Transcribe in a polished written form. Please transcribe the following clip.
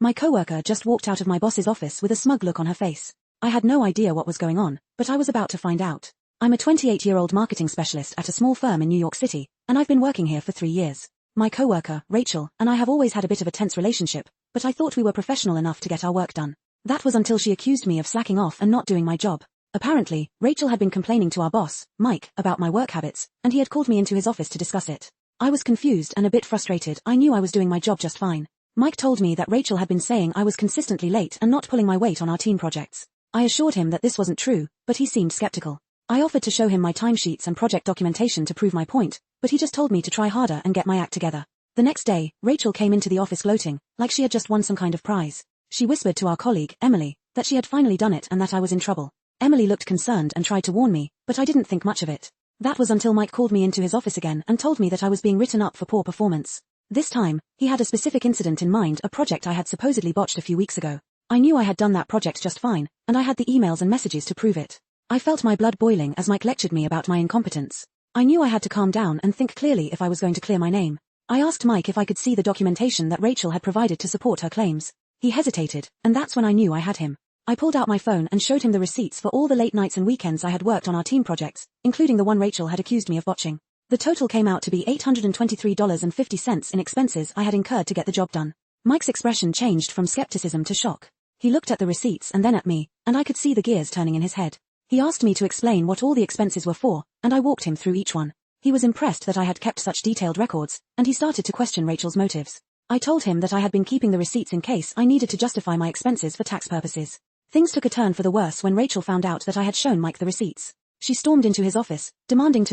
My coworker just walked out of my boss's office with a smug look on her face. I had no idea what was going on, but I was about to find out. I'm a 28-year-old marketing specialist at a small firm in New York City, and I've been working here for 3 years. My coworker, Rachel, and I have always had a bit of a tense relationship, but I thought we were professional enough to get our work done. That was until she accused me of slacking off and not doing my job. Apparently, Rachel had been complaining to our boss, Mike, about my work habits, and he had called me into his office to discuss it. I was confused and a bit frustrated. I knew I was doing my job just fine. Mike told me that Rachel had been saying I was consistently late and not pulling my weight on our team projects. I assured him that this wasn't true, but he seemed skeptical. I offered to show him my timesheets and project documentation to prove my point, but he just told me to try harder and get my act together. The next day, Rachel came into the office gloating, like she had just won some kind of prize. She whispered to our colleague, Emily, that she had finally done it and that I was in trouble. Emily looked concerned and tried to warn me, but I didn't think much of it. That was until Mike called me into his office again and told me that I was being written up for poor performance. This time, he had a specific incident in mind, a project I had supposedly botched a few weeks ago. I knew I had done that project just fine, and I had the emails and messages to prove it. I felt my blood boiling as Mike lectured me about my incompetence. I knew I had to calm down and think clearly if I was going to clear my name. I asked Mike if I could see the documentation that Rachel had provided to support her claims. He hesitated, and that's when I knew I had him. I pulled out my phone and showed him the receipts for all the late nights and weekends I had worked on our team projects, including the one Rachel had accused me of botching. The total came out to be $823.50 in expenses I had incurred to get the job done. Mike's expression changed from skepticism to shock. He looked at the receipts and then at me, and I could see the gears turning in his head. He asked me to explain what all the expenses were for, and I walked him through each one. He was impressed that I had kept such detailed records, and he started to question Rachel's motives. I told him that I had been keeping the receipts in case I needed to justify my expenses for tax purposes. Things took a turn for the worse when Rachel found out that I had shown Mike the receipts. She stormed into his office, demanding to